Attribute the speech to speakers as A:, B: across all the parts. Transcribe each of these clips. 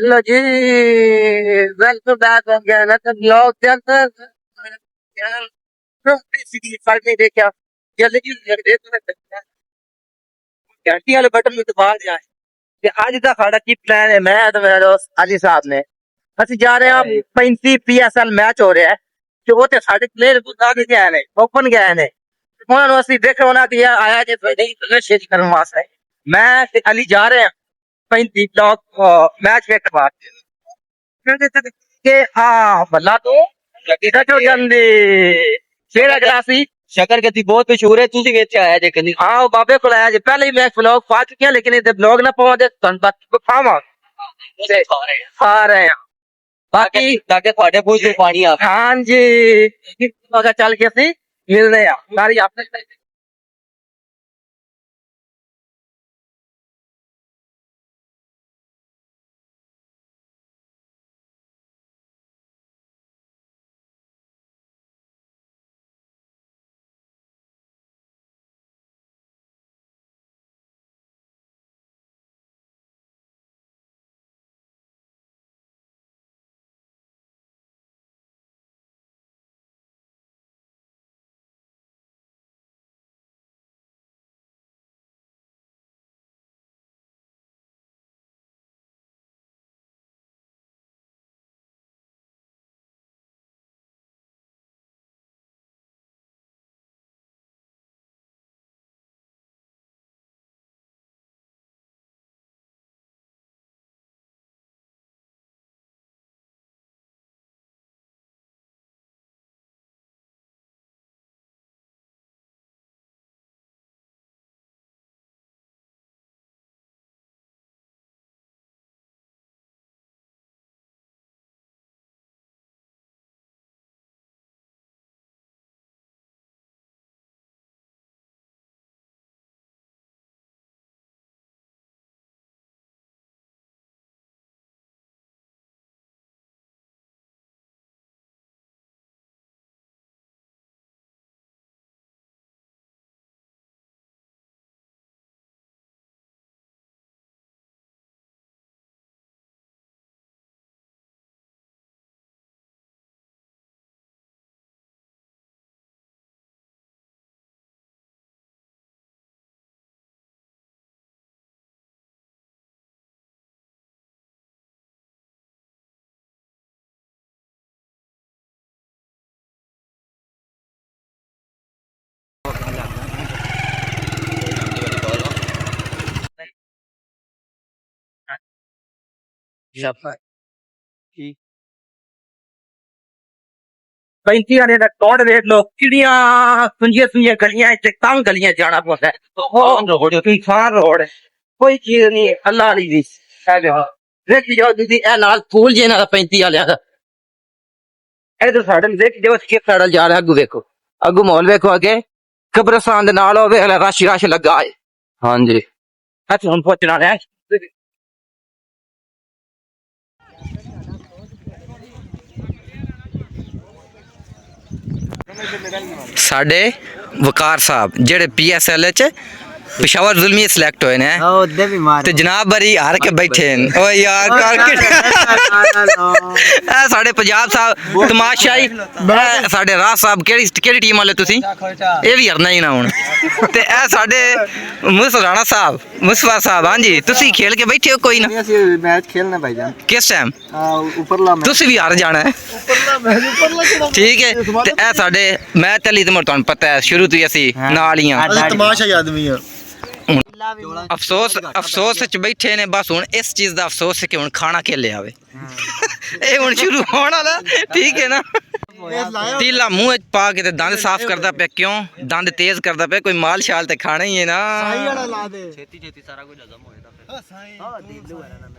A: लो जी, welcome back हो गया ना तो ब्लॉग के अंदर फल नहीं देखा जल्दी जल्दी घंटी वाले बटन में दबा दिया ਤੇ ਅੱਜ ਦਾ ਸਾਡਾ ਕੀ ਪਲਾਨ ਹੈ ਮੈਂ ਤੇ ਮੇਰਾ ਦੋਸਤ ਅਲੀ ਸਾਹਿਬ ਨੇ ਅਸੀਂ ਜਾ ਰਹੇ ਹਾਂ 35 ਪੀਐਸਐਲ ਮੈਚ ਹੋ ਰਿਹਾ ਹੈ ਤੇ ਉਹ ਤੇ ਸਾਡੇ ਪਲੇਅਰ ਬੁੱਧਾ ਦੇ ਗਏ ਨੇ ਓਪਨ ਗਏ ਨੇ ਉਹਨਾਂ ਨੂੰ ਅਸੀਂ ਦੇਖੋ ਉਹਨਾਂ ਦੀ ਆਇਆ ਜੇ ਤੁਹਾਡੀ ਸ਼ੇਅਰ ਕਰਨ ਵਾਸਤੇ ਮੈਂ ਤੇ ਅਲੀ ਜਾ ਰਹੇ ਹਾਂ 35 ਬਲੌਕ ਮੈਚ ਵੇਖਣ ਵਾਸਤੇ ਕਿ ਆ ਬੱਲਾ ਤੋਂ ਲੱਗੀ ਤਾਂ ਚੋ ਜਾਂਦੀ ਸ਼ੇਰਾ ਗਲਾਸੀ शकर गति बहुत मशहूर है तुझे वेच आया जे कनी हां बाबे को आया जे पहले ही मैं व्लॉग पा चुके हैं लेकिन ये व्लॉग ना पावा दे तन बाकी खावा से आ रहे हैं बाकी ताकि ਤੁਹਾਡੇ ਮੂੰਹ से पानी आ हां जी अगर चल के ਅਸੀਂ ਮਿਲਦੇ ਆ ਸਾਰੀ आपने पैंती वाले का टोड़ देख लो चिड़िया सुंजिया सुंजिया गलियां तंग गलियां जाना पौंदा है इंसान रोड है कोई चीज नहीं अल्लाह वाली दी देख जाओ दीदी ए नाल फूल जे ना 35 वाले दा इधर साइड में देख जाओ किस साइड जा रहा है अगू देखो अगू माहौल देखो आगे कब्रिस्तान दे नाल होवे रश रश लगा है हां जी अच्छा हम पहुंचना है साडे वकार साहब जेड़े पीएसएल च पेशावर जुल्मी सिलेक्ट होए ने ओदे भी मार ते जनाब बरी हार के बैठे न ओ यार क्रिकेट ए साडे पंजाब साहब तमाशाई साडे राज साहब केड़ी केड़ी टीम वाले तुसी ए भी हरना ही ना हुन ते ए साडे मुसराना साहब मुस्तफा साहब हां जी तुसी खेल के बैठे हो कोई ना ਅਸੀਂ मैच खेलना भाईजान किस टाइम ऊपरला मैच तुसी भी हार जाना है ऊपरला मैच ऊपरला किहड़ा ठीक है ते ए साडे मैं तली ते तुहानू पता है शुरू तो ही ਅਸੀਂ ਨਾਲ ਹੀ ਆ तमाशा आदमी है अफसोस अफसोस च बैठे ने बस हुन इस चीज दा अफसोस है कि हुन खाना खेले आवे ए हुन शुरू होने वाला ठीक है ना तीला मुंह पा के ते दंद साफ करदा पे क्यों दंद तेज करदा पे कोई माल शाल ते खाना ही है ना साई वाला ला दे छेती छेती सारा कुछ हजम होएगा साई हां दिल वगैरह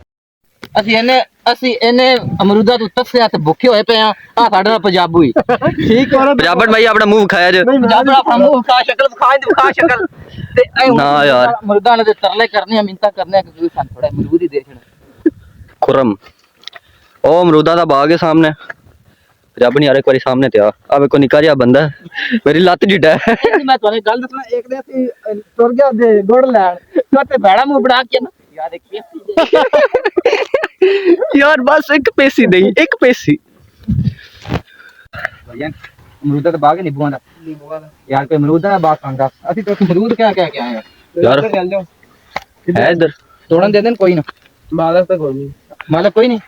A: ਅਸੀਂ ਇਹਨੇ ਅਮਰੂਦਾ ਤੋਂ ਤਫਸਿਆ ਤੇ ਭੁੱਖੇ ਹੋਏ ਪਏ ਆ ਸਾਡੇ ਨਾਲ ਪੰਜਾਬੂ ਹੀ ਠੀਕ ਹੈ ਪੰਜਾਬਣ ਭਾਈ ਆਪਣਾ ਮੂੰਹ ਖਾਇਆ ਜੇ ਪੰਜਾਬਣ ਆਪਣਾ ਮੂੰਹ ਖਾ ਸ਼ਕਲ ਤੇ ਨਾ ਯਾਰ ਅਮਰੂਦਾ ਨੇ ਤੇ ਤਰਲੇ ਕਰਨੇ ਆ ਮਿੰਤਾ ਕਰਨੇ ਕਿ ਕੋਈ ਸਾਨੂੰ ਥੋੜਾ ਅਮਰੂਦ ਹੀ ਦੇ ਛੜ ਖੁਰਮ ਉਹ ਅਮਰੂਦਾ ਦਾ ਬਾਗ ਹੈ ਸਾਹਮਣੇ ਪੰਜਾਬਣ ਯਾਰ ਇੱਕ ਵਾਰੀ ਸਾਹਮਣੇ ਤੇ ਆ ਵੇਖੋ ਨਿੱਕਾ ਜਿਹਾ ਬੰਦਾ ਮੇਰੀ ਲੱਤ ਢਿੱਡਾ ਮੈਂ ਤੁਹਾਨੂੰ ਗੱਲ ਦੱਸਣਾ ਇੱਕ ਦੇ ਅਸੀਂ ਤੁਰ ਗਿਆ ਦੇ ਗੁੜ ਲੈਣ ਤੇ ਭੈੜਾ ਮੂੰਹ ਬਣਾ ਕੇ ਨਾ ਯਾਰ ਇੱਕ
B: यार बस एक पैसी नहीं, एक पैसी।
A: अमरूदा तो बाग नींबू वाला यार, कोई अमरूद का बाग खांगा असि तो अमरूद क्या क्या क्या है
B: यार है इधर
A: तोड़न दे देन कोई ना, मालक तो कोई नहीं, मालक कोई नहीं,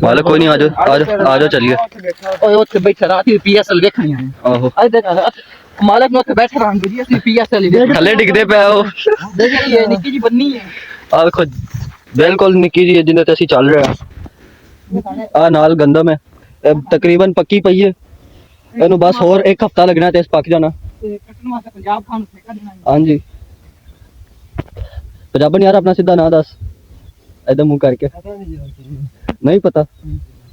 B: मालक कोई नहीं। आजो आजो आजो चलिए।
A: ओए उत्ते बैठा राती पीएसएल देखणी है।
B: आहो
A: अरे देख मालक ने उत्ते बैठा रहंगे जी, असि पीएसएल
B: थले डिगदे पे आओ।
A: देख ये निक्की जी बन्नी है
B: आ देखो बिल्कुल निक्की जी जिन्हें ते ਅਸੀਂ ਚੱਲ ਰਹੇ ਆ। ਆ ਨਾਲ ਗੰਦਮ ਹੈ, ਇਹ ਤਕਰੀਬਨ ਪੱਕੀ ਪਈ ਹੈ। ਇਹਨੂੰ ਬਸ ਹੋਰ ਇੱਕ ਹਫਤਾ ਲੱਗਣਾ ਤੇ ਇਸ ਪੱਕ ਜਾਣਾ।
A: ਕੱਟਣ ਵਾਸਤੇ ਪੰਜਾਬ ਖਾਨ ਠੇਕਾ ਦੇਣਾ ਹੈ।
B: ਹਾਂਜੀ ਪੰਜਾਬਣ ਯਾਰ ਆਪਣਾ ਸਿੱਧਾ ਨਾਂ ਦੱਸ ਇਦਾਂ ਮੂੰਹ ਕਰਕੇ। ਨਹੀਂ ਪਤਾ।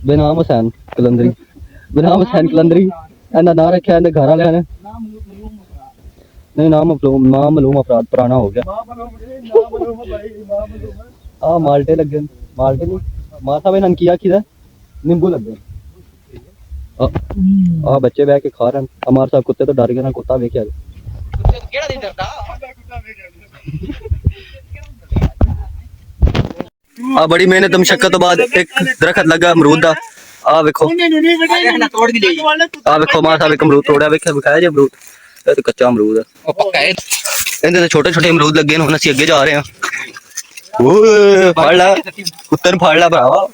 B: ਬਨਾਮ ਹੁਸੈਨ ਕਲੰਦਰੀ, ਬਨਾਮ ਹੁਸੈਨ ਕਲੰਦਰੀ ਇਹਨਾਂ ਨਾਂ ਰੱਖਿਆ ਇਹਦੇ ਘਰ ਵਾਲਿਆਂ ਨੇ। नहीं नाम मामूलूम अपराध पुराना हो गया। हाँ माल्टे लग गए, माल्टे नहीं माता बहन किया किधर नींबू लग गए। बच्चे बह के खा रहे हैं। हमारे साथ कुत्ते तो डर गए ना, कुत्ता वे क्या बड़ी मेहनत मशक्कत तो बाद एक दरखत लगा अमरूद का। आ वेखो मां साहब एक अमरूद तोड़ा, वेखिया विखाया जी अमरूद। ਇਹ ਤਾਂ ਕੱਚਾ ਅਮਰੂਦ ਹੈ, ਉਹ ਪੱਕਾ ਹੈ। ਇਹਦੇ ਤੇ ਛੋਟੇ ਛੋਟੇ ਅਮਰੂਦ ਲੱਗੇ ਨੇ, ਹੁਣ ਅਸੀਂ ਅੱਗੇ ਜਾ ਰਹੇ ਹਾਂ। ਓਏ ਫੜ ਲੈ ਕੁੱਤੇ ਨੂੰ, ਫੜ ਲੈ ਭਰਾਵਾ।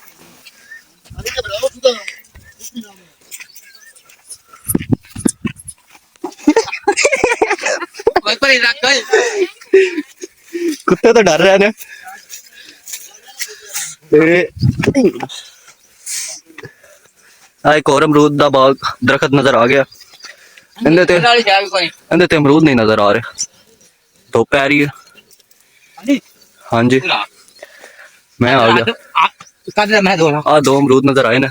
B: ਕੁੱਤੇ ਤਾਂ ਡਰ ਰਹੇ ਨੇ। ਆ ਇੱਕ ਹੋਰ ਅਮਰੂਦ ਦਾ ਬਾਗ ਦਰਖਤ ਨਜ਼ਰ ਆ ਗਿਆ। ਇਹਦੇ ਤੇ ਅਮਰੂਦ ਨਹੀਂ ਨਜ਼ਰ ਆ ਰਹੇ, ਧੁੱਪ ਪੈ ਰਹੀ ਹੈ। ਹਾਂਜੀ ਮੈਂ ਆ ਗਿਆ। ਆ ਦੋ ਅਮਰੂਦ ਨਜ਼ਰ ਆਏ ਨੇ।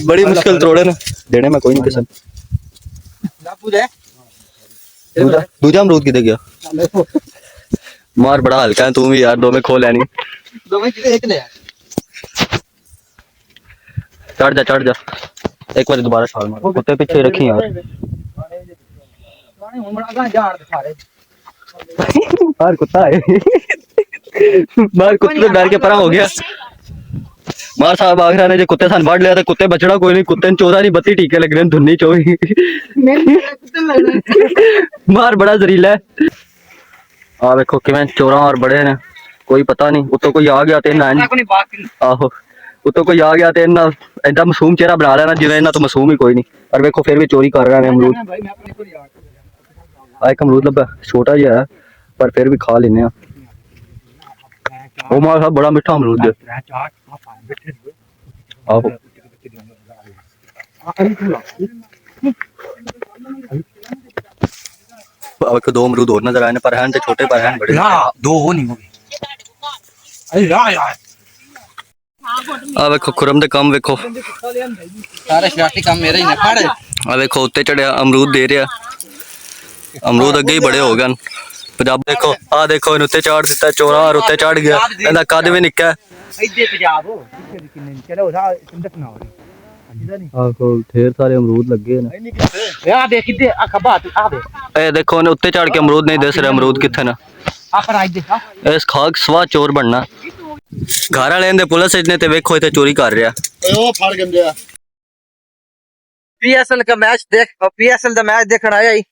B: बड़ी मुश्किल तोड़े ना देने में, कोई नहीं किस्म। दूजा अमरूद किधर गया? मार बड़ा हल्का है तू भी यार, दो में खो लेनी। चढ़ जा एक बार दोबारा छाल मार, कुत्ते पीछे रखी यार। बाहर कुत्ता है। बाहर कुत्ते तो डर के परा हो गया। मार साहब आखिर ने जो कुत्ते सन बढ़ लिया तो कुत्ते बचना कोई नहीं। कुत्ते ने 14 नहीं 32 टीके लग रहे हैं, धुन्नी 24। मार बड़ा जहरीला है। आ देखो कि 14 और बड़े ने, कोई पता नहीं। उतो कोई आ गया तो आहो उतो कोई आ गया तो इन्ना ऐसा मासूम चेहरा बना लेना जिवें इन्ना तो मासूम ही कोई नहीं। और देखो फिर भी चोरी कर रहे हैं अमरूद। एक अमरूद लगा छोटा ही है पर फिर भी खा लेने। ओ मां साहब बड़ा मीठा अमरूद है। आहो अब दो अमरूद और नजर आए पर हैं तो छोटे पर हैं बड़े ना, दो हो नहीं होगी। आ देखो खुरम दे काम देखो,
A: सारे शरारती काम मेरे ही ने। फड़
B: आ देखो उत्ते चढ़िया अमरूद दे रहा। अमरूद अगे ही बड़े हो गए पंजाब। देखो आ देखो इन उत्ते चाड़ दिता चोरा और उत्ते चढ़ गया। इहदा कद भी निक्का है। ढेर सारे अमरूद लगे ने। देखो इन्हें उत्ते चढ़ के अमरूद नहीं दस रहे, अमरूद किथे ना। इस खाक सवा चोर बनना। घर वाले ने पुलिस ने ते वेखो इथे चोरी कर रहा।
A: पीएसएल का मैच देख, पीएसएल का मैच देखण आया ही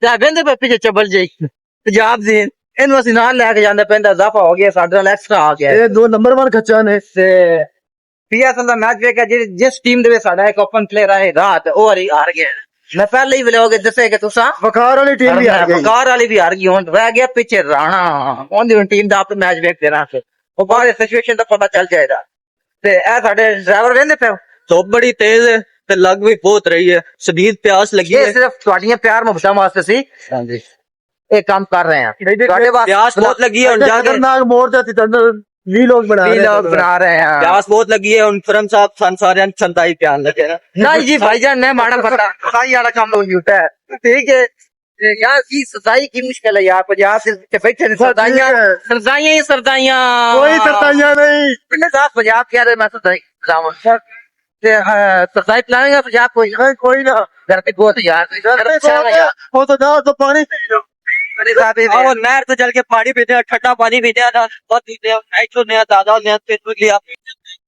A: ਤੇ ਬੰਦੇ ਪੇ ਪਿੱਛੇ ਚੱਬਲ ਜਾਈ ਪੰਜਾਬ ਦੇ ਇਹਨੂੰ ਅਸੀਂ ਨਾਲ ਲੈ ਕੇ ਜਾਂਦੇ ਪੈਂਦਾ, ਇਜ਼ਾਫਾ ਹੋ ਗਿਆ ਸਾਡੇ ਨਾਲ, ਐਕਸਟਰਾ ਆ ਗਿਆ। ਇਹ 2 ਨੰਬਰ 1 ਖੱਚਾ ਨੇ। ਤੇ ਪੀਐਸਐਲ ਦਾ ਮੈਚ ਵੇਖਿਆ, ਜਿਸ ਟੀਮ ਦੇ ਵਿੱਚ ਸਾਡਾ ਇੱਕ ਓਪਨ ਪਲੇਅਰ ਆਏ ਰਾਤ, ਉਹ ਹਾਰ ਗਿਆ। ਮੈਂ ਪਹਿਲੇ ਹੀ ਵਲੋਗ ਦੱਸਿਆ ਕਿ ਤੁਸੀਂ ਵਕਾਰ ਵਾਲੀ ਟੀਮ ਵੀ ਹਾਰ ਗਈ, ਵਕਾਰ ਵਾਲੀ ਵੀ ਹਾਰ ਗਈ। ਹੁਣ ਰਹਿ ਗਿਆ ਪਿੱਛੇ ਰਾਣਾ, ਉਹਦੀ ਟੀਮ ਦਾ ਆਪ ਮੈਚ ਵੇਖਦੇ ਰਹਾਂ ਫਿਰ ਉਹ ਬਾਹਰ ਸਿਚੁਏਸ਼ਨ ਦਾ ਪਤਾ ਚੱਲ ਜਾਏਗਾ। ਤੇ ਇਹ ਸਾਡੇ ਡਰਾਈਵਰ ਰਹਿੰਦੇ ਪਏ,
B: धुप बड़ी तेज है ते लग भी बहुत रही है, शदीद प्यास लगी है।
A: सिर्फ ਤੁਹਾਡੀਆਂ ਪਿਆਰ ਮੁਹੱਬਤਾਂ ਵਾਸਤੇ ਸੀ ਹਾਂਜੀ ਇਹ ਕੰਮ ਕਰ ਰਹੇ ਹਾਂ। ਤੁਹਾਡੇ ਵਾਸਤੇ
B: प्यास बहुत लगी है।
A: खतरनाक मोड़ से वीलॉग बना रहे हैं।
B: प्यास बहुत लगी है। उन फरम साहब सारे संताई प्यान लगे ना।
A: नहीं जी भाईजान ने माड़ा पता सही वाला काम हो गया है। ठीक है यार, की सजाई की मुश्किल है यार। पंजाब से बैठे सरदाइयां सरदाइयां ही सरदाइयां, कोई सरदाइयां नहीं। पिंड साहब पंजाब कह रहे मैं सरदाई सरदाई पिलाएंगे पंजाब कोई ना। घर पे बहुत यार वो तो ना तो पानी
B: और नहर से चल के पानी पीते हैं, ठंडा पानी पीते हैं, बहुत पीते हैं, ऐसो नया दादा नया पेट लिया।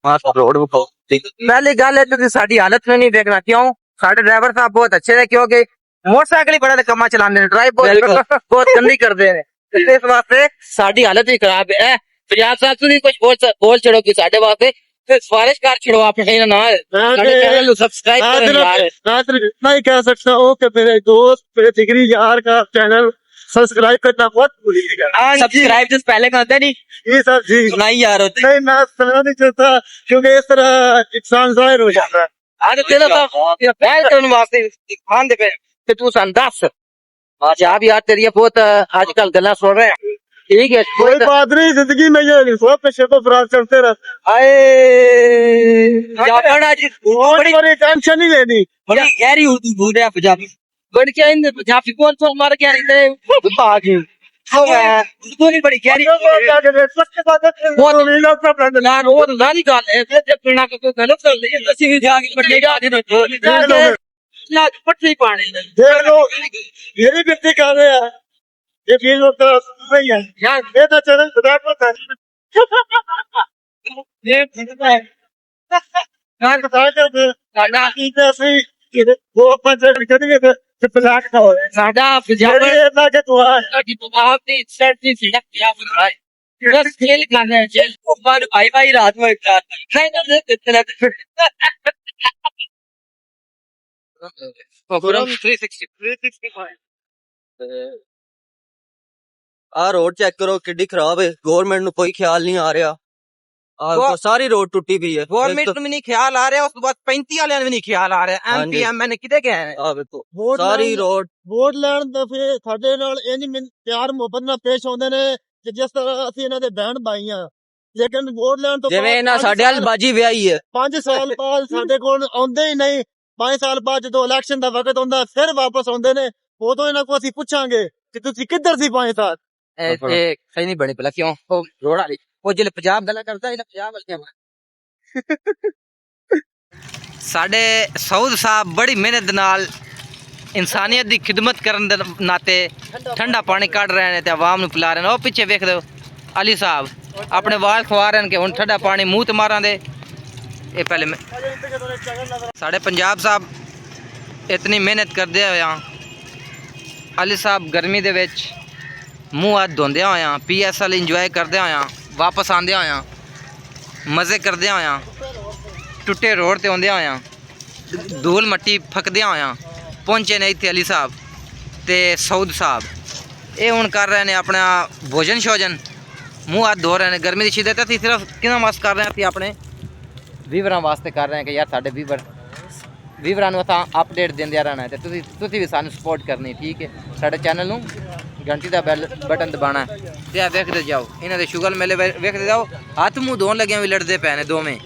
B: हाँ सब रोड में
A: पहली गल है तुम साडी हालत में नहीं देखना क्यों साडे ड्राइवर साहब बहुत अच्छे ने क्योंकि मोटरसाइकिल ही बड़ा कमा चलाते हैं ड्राइव बहुत गंदी करते हैं इस वास्ते साडी हालत ही खराब है पंजाब साहब तुम कुछ बोल छड़ो कि साडे वास्ते सिफारिश कर छड़ो अपने ना चैनल को सब्सक्राइब करो यार
C: इतना ही कह सकता हूँ कि मेरे दोस्त मेरे जिगरी यार का चैनल सब्सक्राइब करना बहुत भूलिएगा।
A: सब्सक्राइब तो पहले करते नहीं
C: ये सब जी
A: सुनाई यार होती
C: नहीं मैं सुना नहीं चाहता क्योंकि इस तरह इंसान जाहिर हो जाता है।
A: आज तेरा तो पहल करने वास्ते दिखान दे पे तू सन 10 आज आप यार तेरी बहुत आजकल गल्ला सुन रहे हैं ठीक है
C: कोई बात नहीं जिंदगी में ये नहीं सो पे शेप फराज चलते रहते बड़ी टेंशन नहीं लेनी
A: बड़ी गहरी उर्दू बोल रहा पंजाबी बड़ क्या इन पंजाबी कौन सा मार क्या नहीं भाग उर्दू नहीं बड़ी गहरी ना रोज नानी गाल है जब पिना को गलत कर ले ਅਸੀਂ ਵੀ ਜਾ ਕੇ ਪੱਟੇ ਜਾ ਦੇ ਨਾ ਪੱਟੇ ਪਾਣੇ
C: देख लो मेरी बेटी कर रहे हैं ये चीज तो नहीं है
A: यार
C: ये तो चैनल खुदा को था
A: ये
C: यार बता कर
A: ਸਾਡਾ
C: की जैसे वो अपन से करेंगे तो ब्लैक का हो
A: ਸਾਡਾ ਪੰਜਾਬ
C: ये ना के तू आ
A: ਦੀ ਪੰਜਾਬ ਦੀ ਸੈਟ ਦੀ ਸਿਲਕ ਕਿਆ ਬਣ ਰਹਾ है बस खेल कर रहे हैं जेल को बाद भाई भाई रात में ट्रेनर से कितना प्रोग्राम 365
B: आ रोड चेक करो किड्डी खराब है गवर्नमेंट नु कोई ख्याल नहीं आ रहा सारी रोड टूटी भी है
A: गवर्नमेंट में नहीं ख्याल आ रहा है उसके बाद 35 वाले में नहीं ख्याल आ रहा है एमपी एमएन किधर गए हैं
B: आ देखो सारी रोड
C: ਵੋਟ ਲੈਣ ਦਾ ਫਿਰ ਸਾਡੇ ਨਾਲ ਇੰਜ ਪਿਆਰ ਮੁਹੱਬਤ ਨਾਲ ਪੇਸ਼ ਆਉਂਦੇ ਨੇ ਕਿ ਜਿਸ ਤਰ੍ਹਾਂ ਅਸੀਂ ਇਹਨਾਂ ਦੇ ਬਹਿਣ ਭਾਈ ਆ ਲੇਕਿਨ ਵੋਟ ਲੈਣ ਤੋਂ
B: ਜਿਵੇਂ ਇਹਨਾਂ ਸਾਡੇ ਹਲ ਬਾਜੀ ਵਿਆਹੀ ਹੈ
C: 5 ਸਾਲ ਬਾਅਦ ਸਾਡੇ ਕੋਲ ਆਉਂਦੇ ਹੀ ਨਹੀਂ 5 ਸਾਲ ਬਾਅਦ ਜਦੋਂ ਇਲੈਕਸ਼ਨ ਦਾ ਵਕਤ ਹੁੰਦਾ ਫਿਰ ਵਾਪਸ ਆਉਂਦੇ ਨੇ ਉਦੋਂ ਇਹਨਾਂ ਕੋਲ ਅਸੀਂ ਪੁੱਛਾਂਗੇ ਕਿ ਤੁਸੀਂ ਕਿੱਧਰ ਸੀ 5 ਸਾਲ
A: ਇਹ ਸਹੀ ਨਹੀਂ ਬਣੀ ਪਹਿਲਾਂ ਕਿਉਂ ਉਹ ਰੋੜਾ ਲਈ ਉਹ ਜਿਹੜੇ ਪੰਜਾਬ ਗੱਲਾਂ ਕਰਦਾ ਇਹਨਾਂ ਪੰਜਾਬ ਵਾਲੇ ਸਾਡੇ ਸਊਦ ਸਾਹਿਬ ਬੜੀ ਮਿਹਨਤ ਨਾਲ ਇਨਸਾਨੀਅਤ ਦੀ ਖਿਦਮਤ ਕਰਨ ਦੇ ਨਾਤੇ ਠੰਡਾ ਪਾਣੀ ਕੱਢ ਰਹੇ ਨੇ ਤੇ ਆਵਾਮ ਨੂੰ ਪਿਲਾ ਰਹੇ ਨੇ ਉਹ ਪਿੱਛੇ ਵੇਖ ਦਿਓ ਅਲੀ ਸਾਹਿਬ ਆਪਣੇ ਵਾਲ ਖਵਾ ਰਹੇ ਨੇ ਕਿ ਹੁਣ ਠੰਡਾ ਪਾਣੀ ਮੂੰਹ ਤੇ ਮਾਰਾਂ ਦੇ ਇਹ ਪਹਿਲੇ ਸਾਡੇ ਪੰਜਾਬ ਸਾਹਿਬ ਇਤਨੀ ਮਿਹਨਤ ਕਰਦੇ ਹੋਇਆ ਅਲੀ ਸਾਹਿਬ ਗਰਮੀ ਦੇ ਵਿੱਚ ਮੂੰਹ ਹੱਥ ਧੋਂਦਿਆਂ ਹੋਇਆ PSL ਇੰਜੋਏ ਕਰਦਿਆਂ ਹੋਇਆ ਵਾਪਸ ਆਉਂਦਿਆਂ ਹੋਇਆ ਮਜ਼ੇ ਕਰਦਿਆਂ ਹੋਇਆ ਟੁੱਟੇ ਰੋਡ ਤੇ ਆਉਂਦਿਆਂ ਹੋਇਆ ਧੂਲ ਮੱਟੀ ਫੱਕਦਿਆਂ ਹੋਇਆ ਪਹੁੰਚੇ ਨੇ ਇੱਥੇ ਅਲੀ ਸਾਹਿਬ ਤੇ ਸਊਦ ਸਾਹਿਬ ਇਹ ਹੁਣ ਕਰ ਰਹੇ ਨੇ ਆਪਣਾ ਭੋਜਨ ਸ਼ੋਜਨ ਮੂੰਹ ਹੱਥ ਧੋ ਰਹੇ ਨੇ ਗਰਮੀ ਦੀ ਸ਼ਿੱਦਤ ਅਸੀਂ ਸਿਰਫ ਕਿਹਨਾਂ ਵਾਸਤੇ ਕਰ ਰਹੇ ਹਾਂ ਅਸੀਂ ਆਪਣੇ ਵੀਵਰਾਂ ਵਾਸਤੇ ਕਰ ਰਹੇ ਹਾਂ ਕਿ ਯਾਰ ਸਾਡੇ ਵੀਵਰਾਂ ਨੂੰ ਅਸੀਂ ਅਪਡੇਟ ਦਿੰਦੇ ਰਹਿਣਾ ਤੇ ਤੁਸੀਂ ਵੀ ਸਾਨੂੰ ਸਪੋਰਟ ਕਰਨੀ ਠੀਕ ਹੈ ਸਾਡੇ ਚੈਨਲ ਨੂੰ ਘੰਟੀ ਦਾ ਬੈਲ ਬਟਨ ਦਬਾਣਾ ਤੇ ਆ ਵੇਖਦੇ ਜਾਓ ਇਹਨਾਂ ਦੇ ਸ਼ੁਗਰ ਮੇਲੇ ਵੇਖਦੇ ਜਾਓ ਹੱਥ ਮੂੰਹ ਧੋਣ ਲੱਗਿਆਂ ਵੀ ਲੜਦੇ ਪਏ ਨੇ ਦੋਵੇਂ